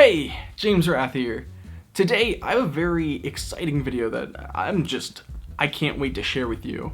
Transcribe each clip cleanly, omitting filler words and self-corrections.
Hey, James Rath here. Today I have a very exciting video that I can't wait to share with you.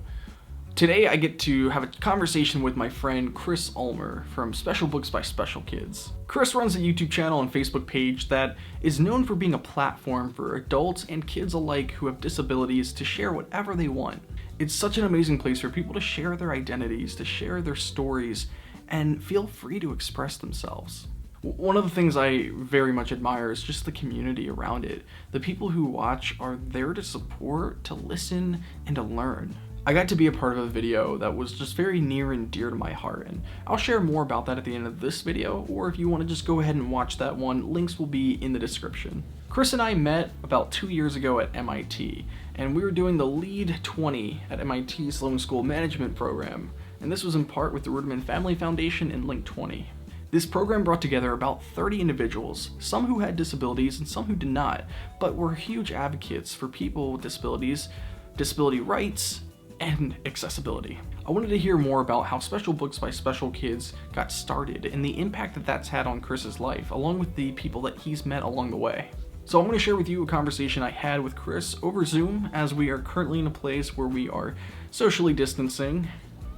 Today I get to have a conversation with my friend Chris Ulmer from Special Books by Special Kids. Chris runs a YouTube channel and Facebook page that is known for being a platform for adults and kids alike who have disabilities to share whatever they want. It's such an amazing place for people to share their identities, to share their stories, and feel free to express themselves. One of the things I very much admire is just the community around it. The people who watch are there to support, to listen, and to learn. I got to be a part of a video that was just very near and dear to my heart, and I'll share more about that at the end of this video, or if you want to just go ahead and watch that one, links will be in the description. Chris and I met about 2 years ago at MIT, and we were doing the LEAD 20 at MIT Sloan School Management Program, and this was in part with the Ruderman Family Foundation and Link 20. This program brought together about 30 individuals, some who had disabilities and some who did not, but were huge advocates for people with disabilities, disability rights, and accessibility. I wanted to hear more about how Special Books by Special Kids got started and the impact that that's had on Chris's life, along with the people that he's met along the way. So I'm going to share with you a conversation I had with Chris over Zoom, as we are currently in a place where we are socially distancing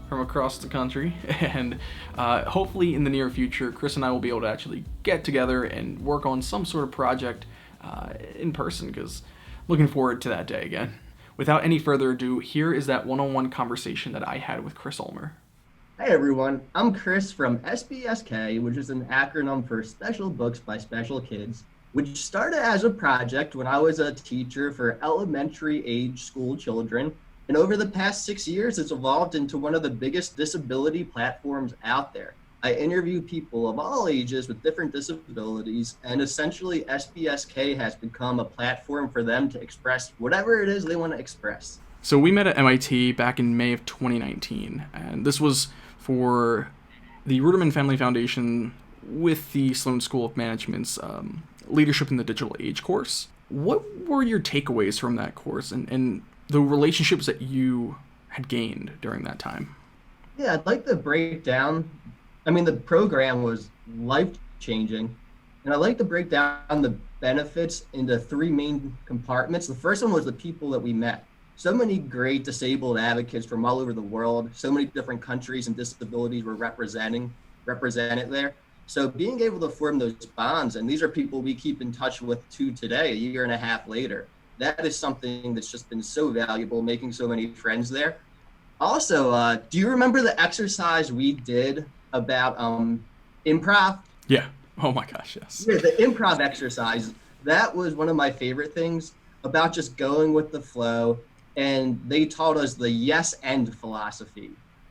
from across the country, and hopefully in the near future Chris and I will be able to actually get together and work on some sort of project in person, because looking forward to that day again. Without any further ado, here is that one-on-one conversation that I had with Chris Ulmer. Hey everyone, I'm Chris from SBSK, which is an acronym for Special Books by Special Kids, which started as a project when I was a teacher for elementary age school children. And over the past 6 years, it's evolved into one of the biggest disability platforms out there. I interview people of all ages with different disabilities, and essentially SBSK has become a platform for them to express whatever it is they want to express. So we met at MIT back in May of 2019, and this was for the Ruderman Family Foundation with the Sloan School of Management's Leadership in the Digital Age course. What were your takeaways from that course, and the relationships that you had gained during that time? Yeah, I'd like to break down. The program was life-changing, and I'd like to break down the benefits into three main compartments. The first one was the people that we met. So many great disabled advocates from all over the world, so many different countries and disabilities were represented there. So being able to form those bonds, and these are people we keep in touch with to today, a year and a half later. That is something that's just been so valuable, making so many friends there. Also, do you remember the exercise we did about improv? Yeah. Oh my gosh, yes. Yeah, the improv exercise, that was one of my favorite things about just going with the flow. And they taught us the yes and philosophy,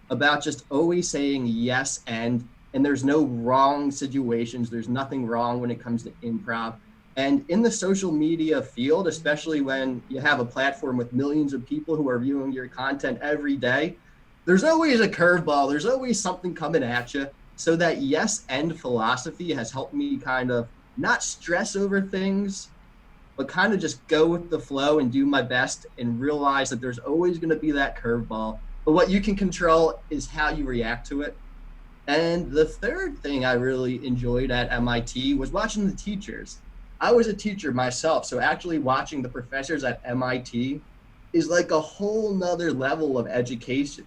about just always saying yes and there's no wrong situations. There's nothing wrong when it comes to improv. And in the social media field, especially when you have a platform with millions of people who are viewing your content every day, there's always a curveball. There's always something coming at you. So that yes and philosophy has helped me kind of not stress over things, but kind of just go with the flow and do my best and realize that there's always going to be that curveball. But what you can control is how you react to it. And the third thing I really enjoyed at MIT was watching the teachers. I was a teacher myself, so actually watching the professors at MIT is like a whole nother level of education,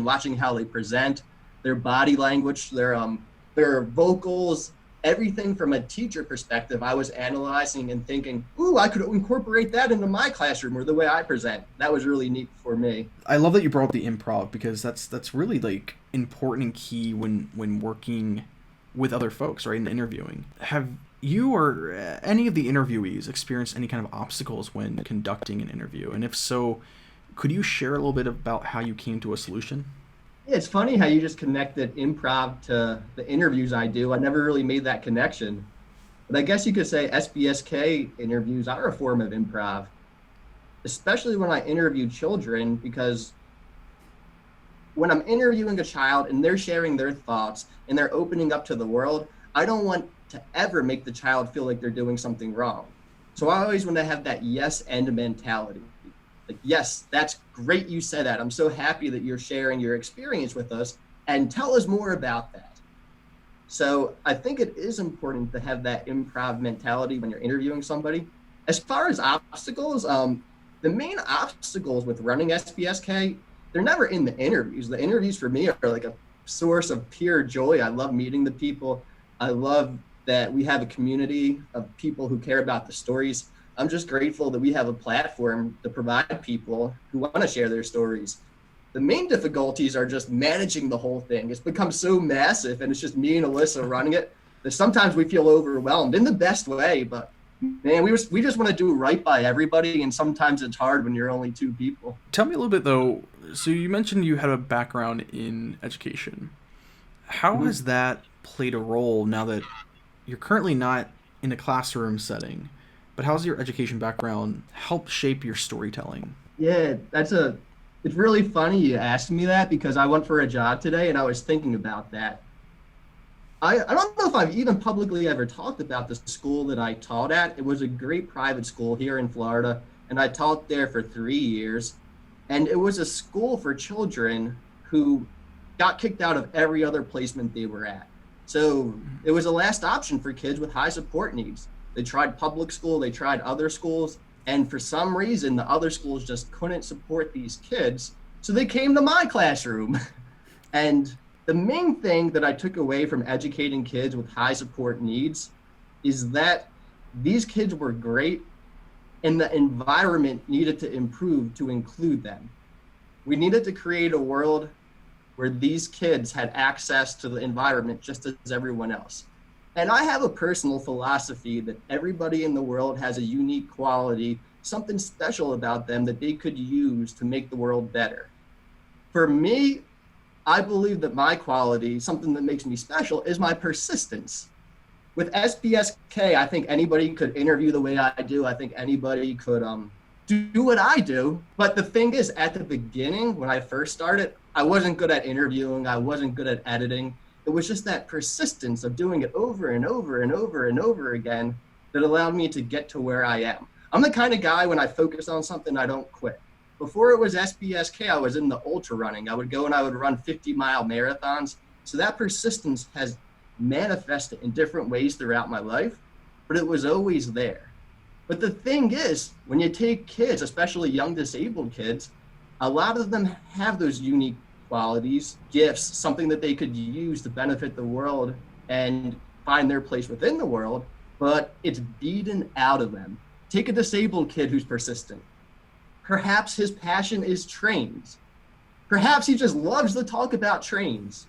watching how they present, their body language, their vocals, everything from a teacher perspective. I was analyzing and thinking, ooh, I could incorporate that into my classroom or the way I present. That was really neat for me. I love that you brought up the improv, because that's really like important and key when working with other folks, right, and interviewing. Have you or any of the interviewees experienced any kind of obstacles when conducting an interview? And if so, could you share a little bit about how you came to a solution? Yeah, it's funny how you just connected improv to the interviews I do. I never really made that connection. But I guess you could say SBSK interviews are a form of improv, especially when I interview children, because when I'm interviewing a child and they're sharing their thoughts and they're opening up to the world, I don't want to ever make the child feel like they're doing something wrong. So I always want to have that yes and mentality. Like, yes, that's great you said that. I'm so happy that you're sharing your experience with us, and tell us more about that. So I think it is important to have that improv mentality when you're interviewing somebody. As far as obstacles, the main obstacles with running SPSK, they're never in the interviews. The interviews for me are like a source of pure joy. I love meeting the people. I love that we have a community of people who care about the stories. I'm just grateful that we have a platform to provide people who want to share their stories. The main difficulties are just managing the whole thing. It's become so massive, and it's just me and Alyssa running it, that sometimes we feel overwhelmed in the best way. But man, we just want to do right by everybody, and sometimes it's hard when you're only two people. Tell me a little bit though. So you mentioned you had a background in education. How has that played a role now that you're currently not in a classroom setting, but how's your education background helped shape your storytelling? Yeah, it's really funny you asked me that, because I went for a job today and I was thinking about that. I don't know if I've even publicly ever talked about the school that I taught at. It was a great private school here in Florida, and I taught there for 3 years. And it was a school for children who got kicked out of every other placement they were at. So it was a last option for kids with high support needs. They tried public school, they tried other schools, and for some reason, the other schools just couldn't support these kids. So they came to my classroom. And the main thing that I took away from educating kids with high support needs is that these kids were great and the environment needed to improve to include them. We needed to create a world where these kids had access to the environment just as everyone else. And I have a personal philosophy that everybody in the world has a unique quality, something special about them that they could use to make the world better. For me, I believe that my quality, something that makes me special, is my persistence. With SPSK, I think anybody could interview the way I do. I think anybody could do what I do. But the thing is, at the beginning, when I first started, I wasn't good at interviewing. I wasn't good at editing. It was just that persistence of doing it over and over and over and over again that allowed me to get to where I am. I'm the kind of guy, when I focus on something, I don't quit. Before it was SPSK, I was in the ultra running. I would go and I would run 50-mile marathons. So that persistence has manifested in different ways throughout my life, but it was always there. But the thing is, when you take kids, especially young disabled kids, a lot of them have those unique qualities, gifts, something that they could use to benefit the world and find their place within the world, but it's beaten out of them. Take a disabled kid who's persistent. Perhaps his passion is trains. Perhaps he just loves to talk about trains.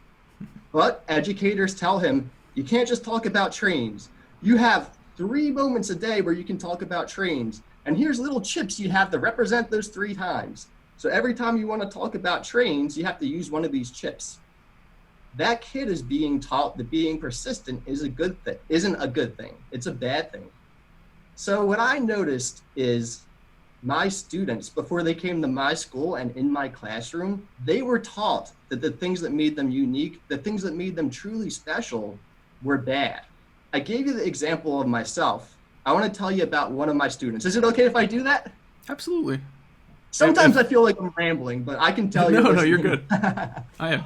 But educators tell him, you can't just talk about trains. You have 3 moments a day where you can talk about trains. And here's little chips you have to represent those 3 times. So every time you want to talk about trains, you have to use one of these chips. That kid is being taught that being persistent is a good thing, isn't a good thing. It's a bad thing. So what I noticed is my students, before they came to my school and in my classroom, they were taught that the things that made them unique, the things that made them truly special, were bad. I gave you the example of myself. I want to tell you about one of my students. Is it okay if I do that? Absolutely. Sometimes I feel like I'm rambling, but I can tell you. No, you're good. I am.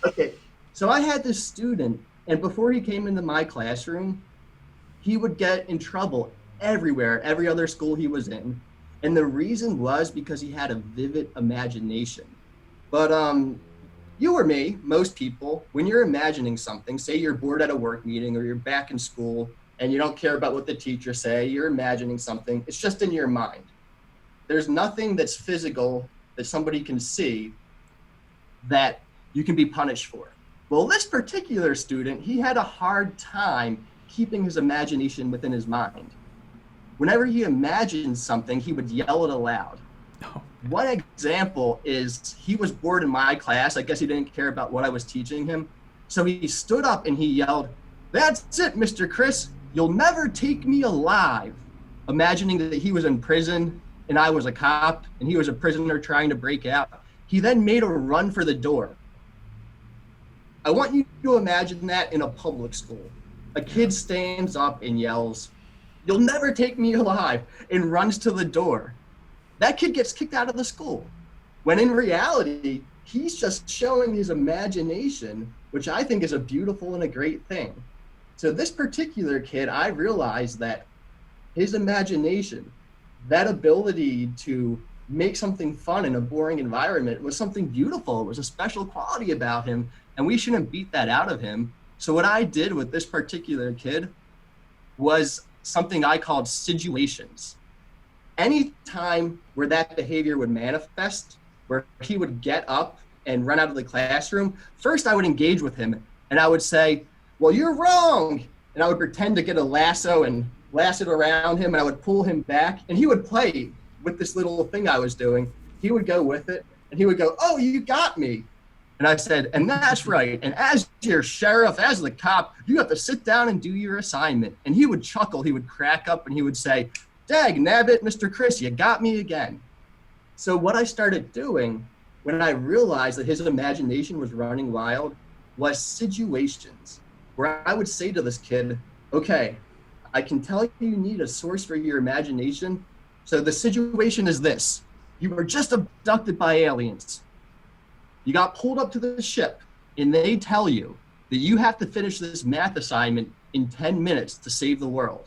Okay, so I had this student, and before he came into my classroom, he would get in trouble everywhere, every other school he was in. And the reason was because he had a vivid imagination. But you or me, most people, when you're imagining something, say you're bored at a work meeting or you're back in school and you don't care about what the teachers say, you're imagining something, it's just in your mind. There's nothing that's physical that somebody can see that you can be punished for. Well, this particular student, he had a hard time keeping his imagination within his mind. Whenever he imagined something, he would yell it aloud. Oh. One example is he was bored in my class. I guess he didn't care about what I was teaching him. So he stood up and he yelled, "That's it, Mr. Chris. You'll never take me alive." Imagining that he was in prison and I was a cop and he was a prisoner trying to break out. He then made a run for the door. I want you to imagine that in a public school. A kid stands up and yells, "You'll never take me alive," and runs to the door. That kid gets kicked out of the school. When in reality, he's just showing his imagination which I think is a beautiful and a great thing. So this particular kid, I realized that his imagination, that ability to make something fun in a boring environment was something beautiful. It was a special quality about him, and we shouldn't beat that out of him. So what I did with this particular kid was something I called situations. Any time where that behavior would manifest, where he would get up and run out of the classroom, first I would engage with him and I would say, well, you're wrong. And I would pretend to get a lasso and lasso it around him, and I would pull him back, and he would play with this little thing I was doing. He would go with it, and he would go, oh, you got me. And I said, and that's right. And as your sheriff, as the cop, you have to sit down and do your assignment. And he would chuckle, he would crack up, and he would say, dag nabbit, Mr. Chris, you got me again. So what I started doing when I realized that his imagination was running wild was situations where I would say to this kid, okay, I can tell you need a source for your imagination. So the situation is this. You were just abducted by aliens. You got pulled up to the ship, and they tell you that you have to finish this math assignment in 10 minutes to save the world.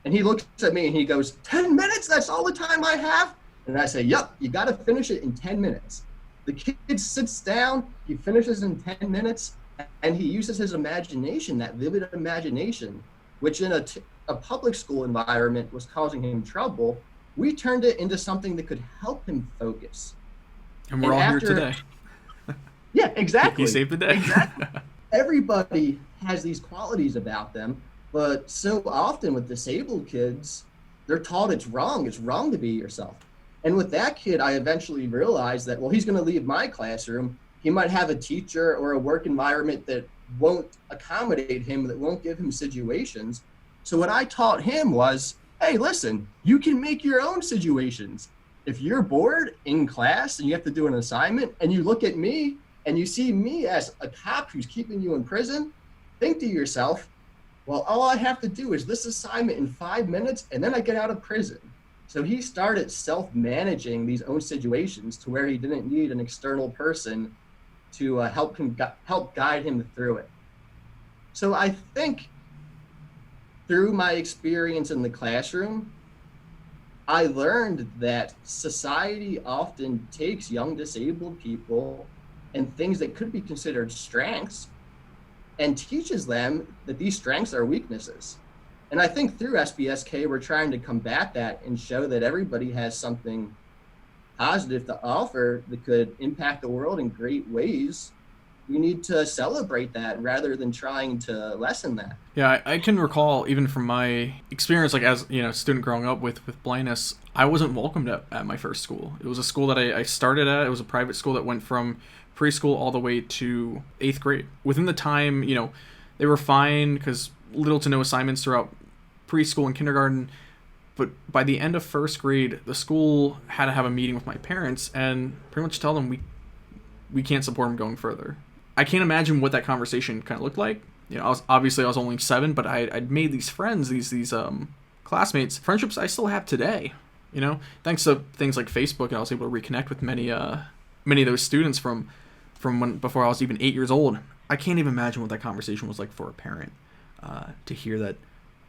And he looks at me and he goes, 10 minutes? That's all the time I have? And I say, yep, you got to finish it in 10 minutes. The kid sits down, he finishes in 10 minutes, and he uses his imagination, that vivid imagination, which in a public school environment was causing him trouble. We turned it into something that could help him focus. And we're all here today. Yeah, exactly. He saved the day. Exactly. Everybody has these qualities about them, but so often with disabled kids, they're taught it's wrong to be yourself. And with that kid, I eventually realized that, well, he's going to leave my classroom. He might have a teacher or a work environment that won't accommodate him, that won't give him situations. So what I taught him was, hey, listen, you can make your own situations. If you're bored in class and you have to do an assignment and you look at me and you see me as a cop who's keeping you in prison, think to yourself, well, all I have to do is this assignment in 5 minutes and then I get out of prison. So he started self-managing these own situations to where he didn't need an external person to help guide him through it. So I think through my experience in the classroom, I learned that society often takes young disabled people and things that could be considered strengths and teaches them that these strengths are weaknesses. And I think through SBSK, we're trying to combat that and show that everybody has something positive to offer that could impact the world in great ways. We need to celebrate that rather than trying to lessen that. Yeah, I can recall even from my experience, like as a student growing up with blindness, I wasn't welcomed at my first school. It was a school that I started at. It was a private school that went from preschool all the way to 8th grade. Within the time, they were fine because little to no assignments throughout preschool and kindergarten. But by the end of 1st grade, the school had to have a meeting with my parents and pretty much tell them we can't support them going further. I can't imagine what that conversation kind of looked like. I was only 7, but I'd made these friends, these classmates, friendships I still have today. Thanks to things like Facebook, I was able to reconnect with many of those students from when before I was even 8 years old. I can't even imagine what that conversation was like for a parent to hear that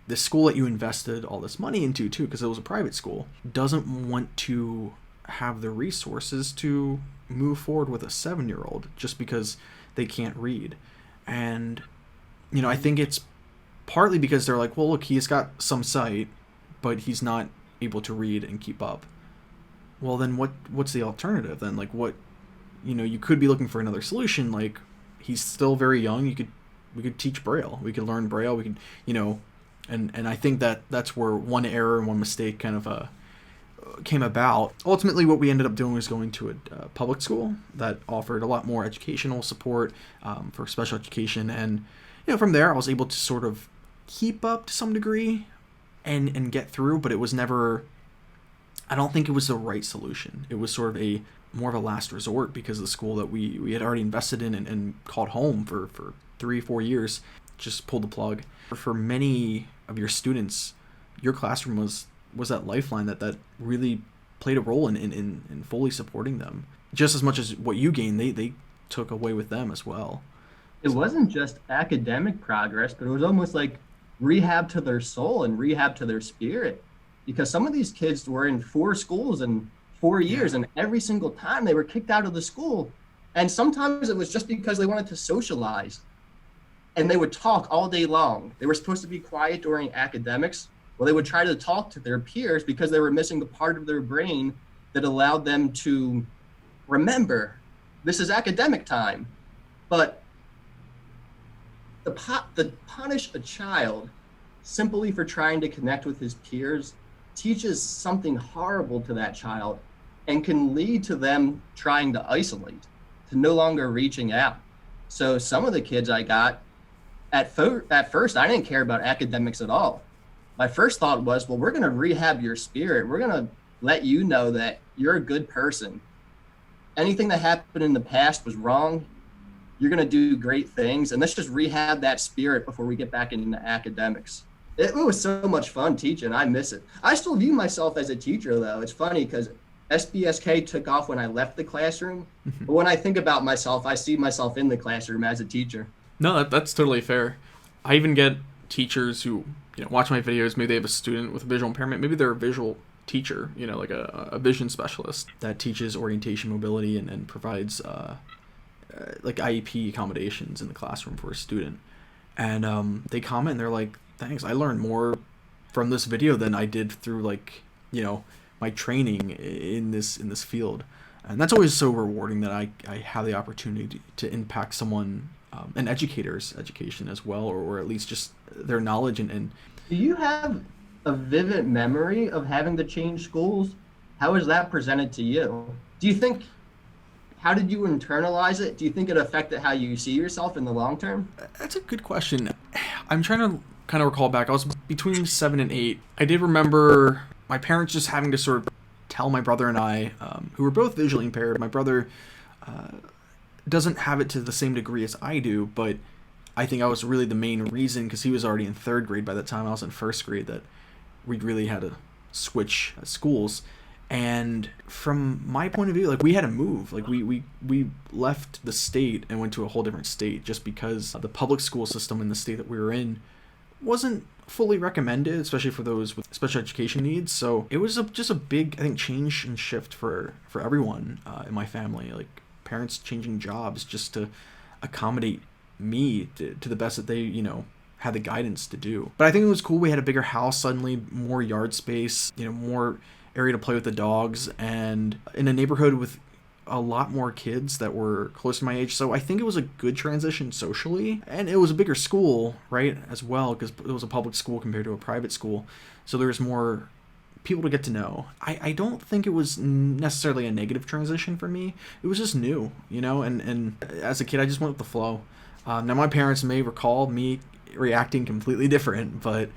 the school that you invested all this money into too, because it was a private school, doesn't want to have the resources to move forward with a 7-year-old just because they can't read. And I think it's partly because they're like, well, look, he's got some sight, but he's not able to read and keep up. Well, then what's the alternative then? Like, what, you could be looking for another solution. Like, he's still very young. We could teach Braille. We could learn Braille. We could, and I think that's where one error and one mistake kind of came about. Ultimately, what we ended up doing was going to a public school that offered a lot more educational support for special education. And, from there, I was able to sort of keep up to some degree and get through, but it was never, I don't think it was the right solution. It was sort of more of a last resort because the school that we had already invested in and called home for 3-4 years just pulled the plug. For many of your students, your classroom was that lifeline that really played a role in fully supporting them. Just as much as what you gained, they took away with them as well. It wasn't just academic progress, but it was almost like rehab to their soul and rehab to their spirit. Because some of these kids were in 4 schools in 4 years, Yeah. and every single time they were kicked out of the school. And sometimes it was just because they wanted to socialize and they would talk all day long. They were supposed to be quiet during academics. Well, they would try to talk to their peers because they were missing the part of their brain that allowed them to remember this is academic time. But the punish a child simply for trying to connect with his peers teaches something horrible to that child and can lead to them trying to isolate, to no longer reaching out. So some of the kids I got at first, I didn't care about academics at all. My first thought was, well, we're going to rehab your spirit. We're going to let you know that you're a good person. Anything that happened in the past was wrong. You're going to do great things. And let's just rehab that spirit before we get back into academics. It was so much fun teaching. I miss it. I still view myself as a teacher, though. It's funny because SBSK took off when I left the classroom. But when I think about myself, I see myself in the classroom as a teacher. No, that's totally fair. I even get teachers who watch my videos. Maybe they have a student with a visual impairment. Maybe they're a visual teacher, like a vision specialist that teaches orientation, mobility, and provides like IEP accommodations in the classroom for a student. And they comment and they're like, thanks, I learned more from this video than I did through my training in this field. And that's always so rewarding that I have the opportunity to impact someone, an educator's education as well, or at least just their knowledge. And Do you have a vivid memory of having to change schools? How is that presented to you? How did you internalize it? Do you think it affected how you see yourself in the long term? that's a good question. I'm trying to kind of recall back. I was between 7 and 8. I did remember my parents just having to sort of tell my brother and I, who were both visually impaired. My brother doesn't have it to the same degree as I do, but I think I was really the main reason, because he was already in 3rd grade by the time I was in 1st grade, that we really had to switch schools. And from my point of view, we had to move. We left the state and went to a whole different state just because the public school system in the state that we were in wasn't fully recommended, especially for those with special education needs. So it was just a big, I think, change and shift for everyone in my family. Parents changing jobs just to accommodate me to the best that they, had the guidance to do. But I think it was cool. We had a bigger house suddenly, more yard space, more area to play with the dogs, and in a neighborhood with a lot more kids that were close to my age. So I think it was a good transition socially, and it was a bigger school, right, as well, because it was a public school compared to a private school. So there was more people to get to know. I don't think it was necessarily a negative transition for me. It was just new, and as a kid, I just went with the flow. Now my parents may recall me reacting completely different, but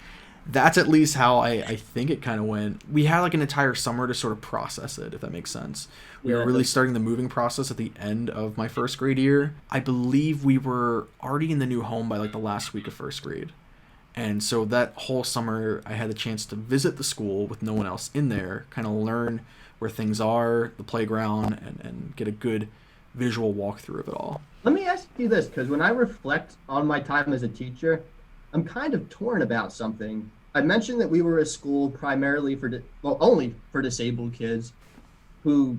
that's at least how I think it kind of went. We had an entire summer to sort of process it, if that makes sense. We were really starting the moving process at the end of my 1st grade year. I believe we were already in the new home by the last week of 1st grade. And so that whole summer, I had the chance to visit the school with no one else in there, kind of learn where things are, the playground, and get a good visual walkthrough of it all. Let me ask you this, because when I reflect on my time as a teacher, I'm kind of torn about something. I mentioned that we were a school primarily only for disabled kids who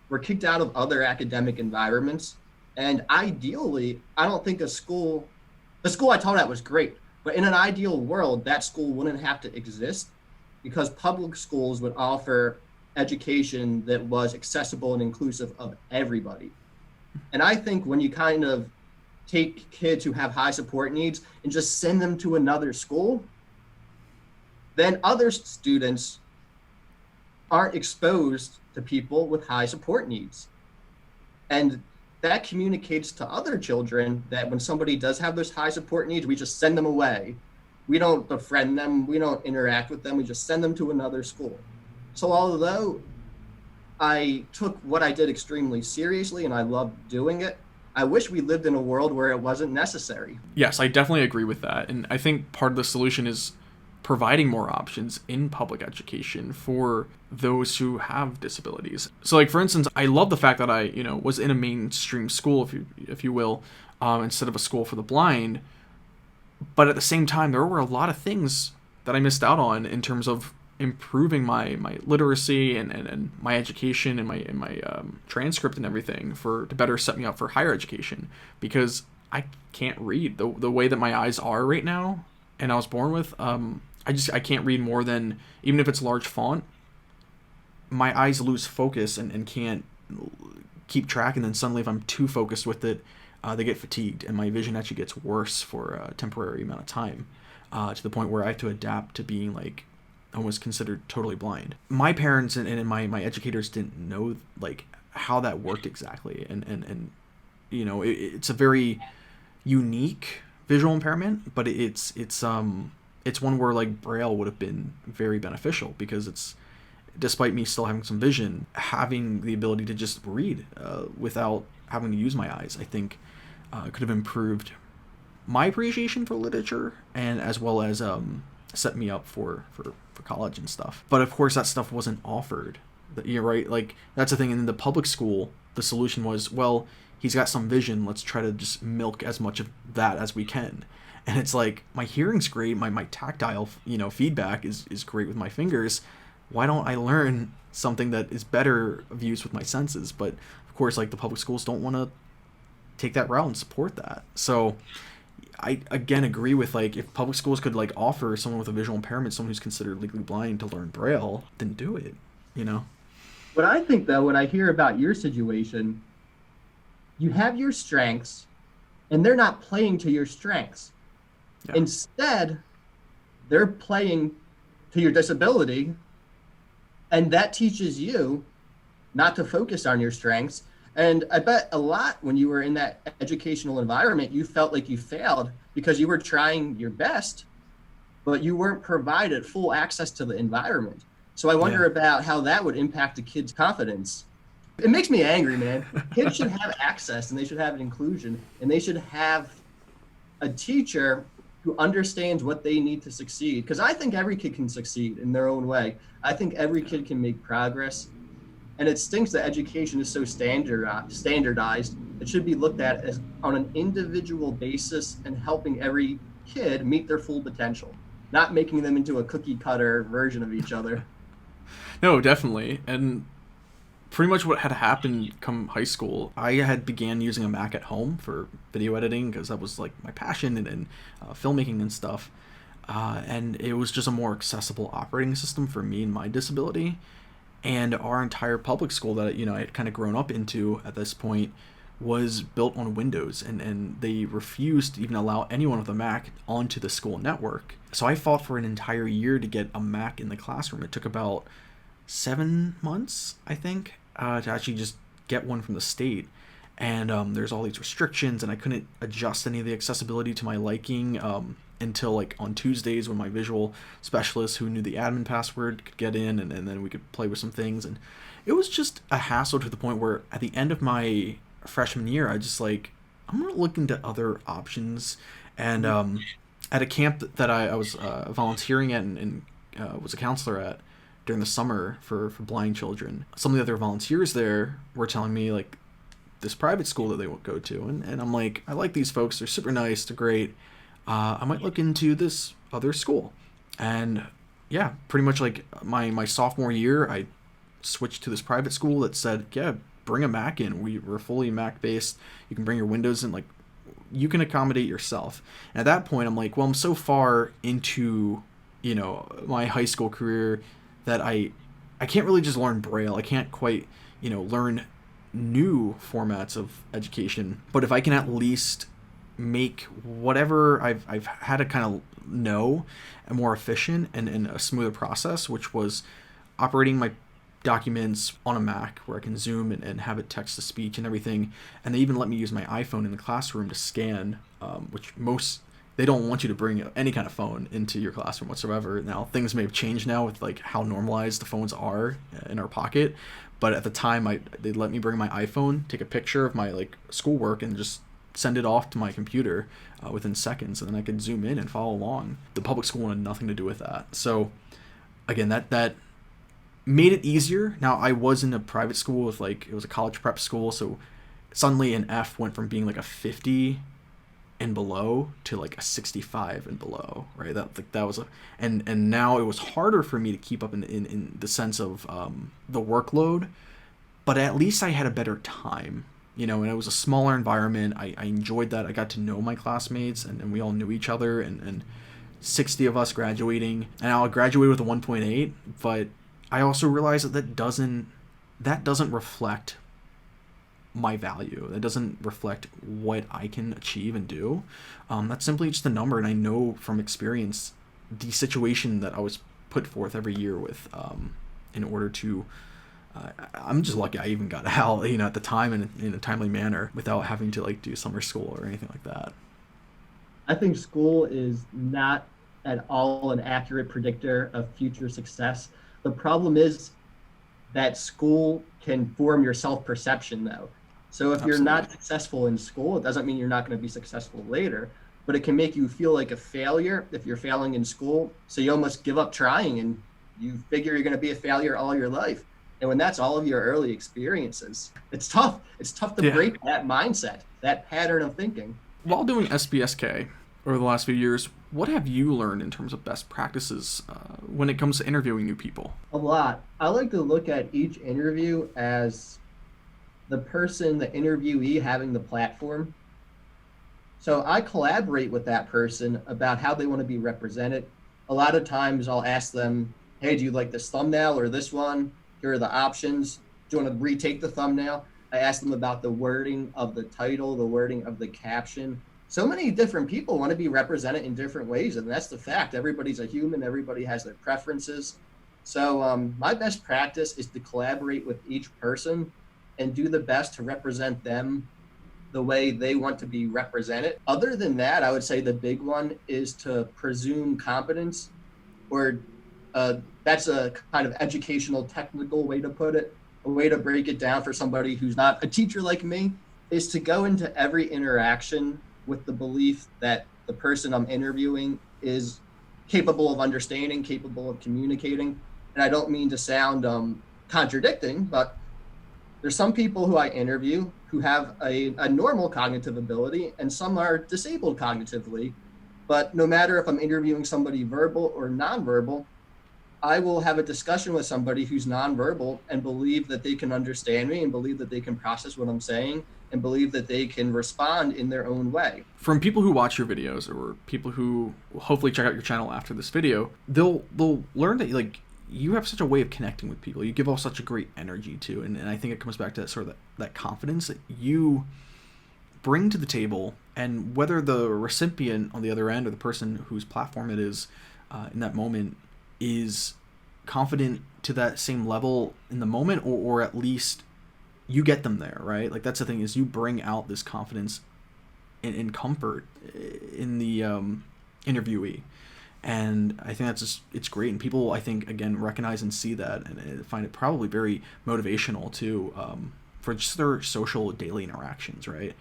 were kicked out of other academic environments. And ideally, I don't think the school I taught at was great, but in an ideal world, that school wouldn't have to exist because public schools would offer education that was accessible and inclusive of everybody. And I think when you kind of take kids who have high support needs and just send them to another school, then other students aren't exposed to people with high support needs. And that communicates to other children that when somebody does have those high support needs, we just send them away. We don't befriend them. We don't interact with them. We just send them to another school. So although I took what I did extremely seriously and I loved doing it, I wish we lived in a world where it wasn't necessary. Yes, I definitely agree with that. And I think part of the solution is providing more options in public education for those who have disabilities. So like, for instance, I love the fact that I, was in a mainstream school, if you will, instead of a school for the blind. But at the same time, there were a lot of things that I missed out on in terms of improving my literacy and my education and my transcript and everything to better set me up for higher education, because I can't read the way that my eyes are right now and I was born with. I can't read more than, even if it's large font, my eyes lose focus and can't keep track, and then suddenly if I'm too focused with it, they get fatigued and my vision actually gets worse for a temporary amount of time, to the point where I have to adapt to being like almost considered totally blind. My parents and my educators didn't know like how that worked exactly, and it's a very unique visual impairment, but it's one where like Braille would have been very beneficial, because it's, despite me still having some vision, having the ability to just read without having to use my eyes, I think could have improved my appreciation for literature, and as well as set me up for college and stuff. But of course that stuff wasn't offered. You're right, like that's the thing. In the public school, the solution was, well, he's got some vision, let's try to just milk as much of that as we can. And it's like, my hearing's great, my tactile feedback is great with my fingers. Why don't I learn something that is better of use with my senses? But of course, like, the public schools don't want to take that route and support that. So I again agree with, like, if public schools could like offer someone with a visual impairment, someone who's considered legally blind, to learn Braille, then do it. What I think, though, when I hear about your situation, you have your strengths and they're not playing to your strengths. Yeah. Instead, they're playing to your disability, and that teaches you not to focus on your strengths. And I bet a lot, when you were in that educational environment, you felt like you failed because you were trying your best, but you weren't provided full access to the environment. So I wonder about how that would impact a kid's confidence. It makes me angry, man. Kids should have access, and they should have an inclusion, and they should have a teacher who understands what they need to succeed. Because I think every kid can succeed in their own way. I think every kid can make progress. And it stinks that education is so standardized. It should be looked at as on an individual basis and helping every kid meet their full potential, not making them into a cookie cutter version of each other. No, definitely. And pretty much what had happened come high school, I had began using a Mac at home for video editing, because that was like my passion, and filmmaking and stuff. And it was just a more accessible operating system for me and my disability. And our entire public school that I had kind of grown up into at this point was built on Windows, and they refused to even allow anyone with a Mac onto the school network. So I fought for an entire year to get a Mac in the classroom. It took about 7 months, I think, to actually just get one from the state. And there's all these restrictions, and I couldn't adjust any of the accessibility to my liking until like on Tuesdays, when my visual specialist, who knew the admin password, could get in, and then we could play with some things. And it was just a hassle, to the point where at the end of my freshman year, I just like, I'm gonna look into other options. And at a camp that I was volunteering at and was a counselor at during the summer for blind children, some of the other volunteers there were telling me like this private school that they would go to, and I'm like, I like these folks, they're super nice, they're great, I might look into this other school. And yeah, pretty much like my sophomore year, I switched to this private school that said, yeah, bring a Mac in, we're fully Mac based, you can bring your Windows in, like you can accommodate yourself. And at that point I'm like, well, I'm so far into my high school career that I can't really just learn Braille. I can't quite learn new formats of education. But if I can at least make whatever I've had to kind of know a more efficient and a smoother process, which was operating my documents on a Mac where I can zoom and have it text to speech and everything. And they even let me use my iPhone in the classroom to scan, which they don't want you to bring any kind of phone into your classroom whatsoever. Now, things may have changed now with like how normalized the phones are in our pocket. But at the time, they let me bring my iPhone, take a picture of my like schoolwork, and just send it off to my computer within seconds, and then I could zoom in and follow along. The public school wanted nothing to do with that. So again, that made it easier. Now, I was in a private school with it was a college prep school, so suddenly an F went from being like a 50 and below to like a 65 and below, right? That was and now it was harder for me to keep up in the sense of the workload, but at least I had a better time, and it was a smaller environment. I enjoyed that. I got to know my classmates, and we all knew each other, and 60 of us graduating, and I'll graduate with a 1.8, but I also realized that doesn't reflect my value. That doesn't reflect what I can achieve and do. That's simply just a number, and I know from experience the situation that I was put forth every year with in order to I'm just lucky I even got out at the time in a timely manner without having to do summer school or anything like that. I think school is not at all an accurate predictor of future success. The problem is that school can form your self-perception, though. So if you're not successful in school, it doesn't mean you're not going to be successful later, but it can make you feel like a failure if you're failing in school. So you almost give up trying, and you figure you're going to be a failure all your life. And when that's all of your early experiences, it's tough. It's tough to break that mindset, that pattern of thinking. While doing SBSK over the last few years, what have you learned in terms of best practices when it comes to interviewing new people? A lot. I like to look at each interview as the person, the interviewee, having the platform. So I collaborate with that person about how they want to be represented. A lot of times I'll ask them, hey, do you like this thumbnail or this one? Here are the options. Do you want to retake the thumbnail? I ask them about the wording of the title, the wording of the caption. So many different people want to be represented in different ways, and that's the fact. Everybody's a human. Everybody has their preferences. So my best practice is to collaborate with each person and do the best to represent them the way they want to be represented. Other than that, I would say the big one is to presume competence, or that's a kind of educational, technical way to put it. A way to break it down for somebody who's not a teacher like me is to go into every interaction with the belief that the person I'm interviewing is capable of understanding, capable of communicating. And I don't mean to sound contradicting, but there's some people who I interview who have a normal cognitive ability, and some are disabled cognitively. But no matter if I'm interviewing somebody verbal or nonverbal, I will have a discussion with somebody who's nonverbal and believe that they can understand me and believe that they can process what I'm saying and believe that they can respond in their own way. From people who watch your videos, or people who will hopefully check out your channel after this video, they'll learn that you have such a way of connecting with people. You give off such a great energy too, and I think it comes back to that sort of that confidence that you bring to the table, and whether the recipient on the other end or the person whose platform it is in that moment is confident to that same level in the moment, or at least you get them there, right? That's the thing, is you bring out this confidence and comfort in the interviewee. And I think it's great. And people, I think, again, recognize and see that, and find it probably very motivational too, for just their social daily interactions, right?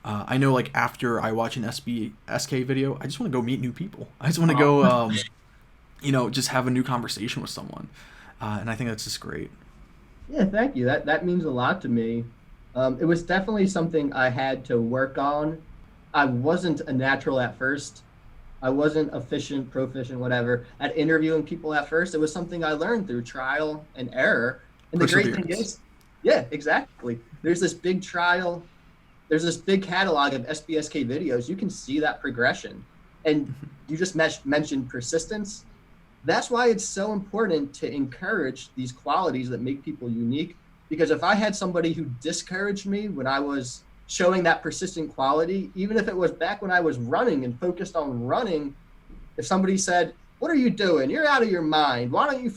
I know, after I watch an SBSK video, I just want to go meet new people. I just want to go, just have a new conversation with someone. And I think that's just great. Yeah, thank you. That means a lot to me. It was definitely something I had to work on. I wasn't a natural at first. I wasn't proficient, whatever, at interviewing people at first. It was something I learned through trial and error. And the great thing is, yeah, exactly. There's this big catalog of SBSK videos. You can see that progression. And you just mentioned persistence. That's why it's so important to encourage these qualities that make people unique. Because if I had somebody who discouraged me when I was showing that persistent quality, even if it was back when I was running and focused on running, if somebody said, what are you doing? You're out of your mind. Why are you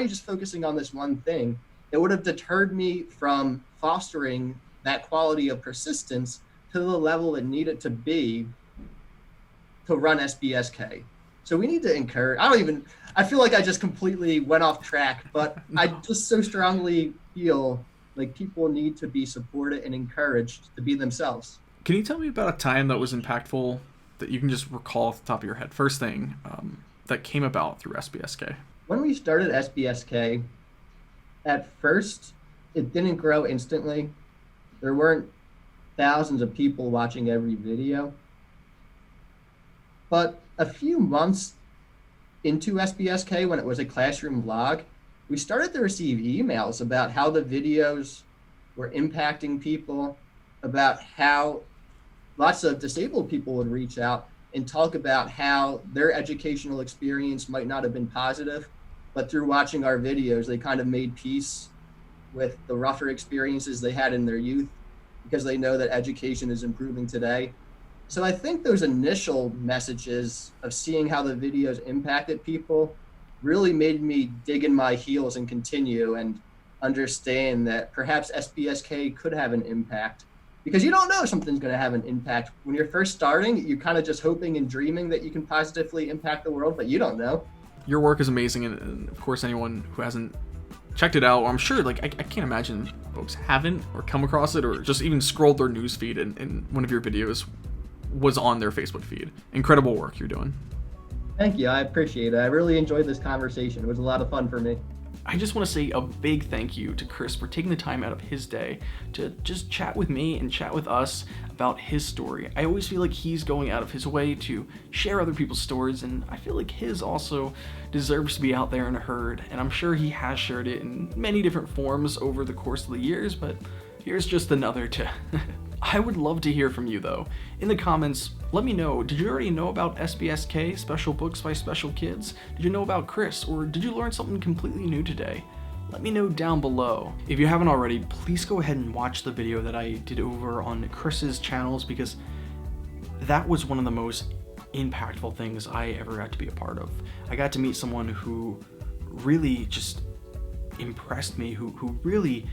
just focusing on this one thing? It would have deterred me from fostering that quality of persistence to the level it needed to be to run SBSK. So we need to encourage, I feel like I just completely went off track, but I just so strongly feel like people need to be supported and encouraged to be themselves. Can you tell me about a time that was impactful that you can just recall off the top of your head? First thing that came about through SBSK. When we started SBSK, at first, it didn't grow instantly. There weren't thousands of people watching every video. But a few months into SBSK, when it was a classroom vlog, we started to receive emails about how the videos were impacting people, about how lots of disabled people would reach out and talk about how their educational experience might not have been positive, but through watching our videos, they kind of made peace with the rougher experiences they had in their youth because they know that education is improving today. So I think those initial messages of seeing how the videos impacted people really made me dig in my heels and continue and understand that perhaps SBSK could have an impact, because you don't know if something's going to have an impact. When you're first starting, you're kind of just hoping and dreaming that you can positively impact the world, but you don't know. Your work is amazing, and of course, anyone who hasn't checked it out, or I'm sure, like, I can't imagine folks haven't or come across it or just even scrolled their news feed and one of your videos was on their Facebook feed. Incredible work you're doing. Thank you. I appreciate it. I really enjoyed this conversation. It was a lot of fun for me. I just want to say a big thank you to Chris for taking the time out of his day to just chat with me and chat with us about his story. I always feel like he's going out of his way to share other people's stories, and I feel like his also deserves to be out there and heard, and I'm sure he has shared it in many different forms over the course of the years, but here's just another to... I would love to hear from you though. In the comments, let me know, did you already know about SBSK, Special Books by Special Kids? Did you know about Chris, or did you learn something completely new today? Let me know down below. If you haven't already, please go ahead and watch the video that I did over on Chris's channels, because that was one of the most impactful things I ever got to be a part of. I got to meet someone who really just impressed me, who really...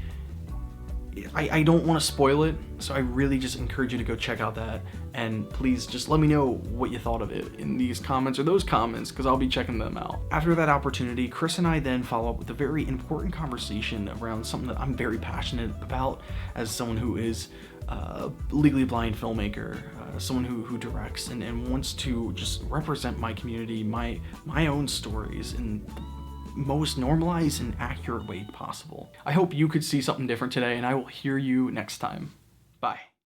I don't want to spoil it, so I really just encourage you to go check out that, and please just let me know what you thought of it in these comments or those comments, because I'll be checking them out. After that opportunity, Chris and I then follow up with a very important conversation around something that I'm very passionate about as someone who is a legally blind filmmaker, someone who directs and wants to just represent my community, my own stories in most normalized and accurate way possible. I hope you could see something different today, and I will hear you next time.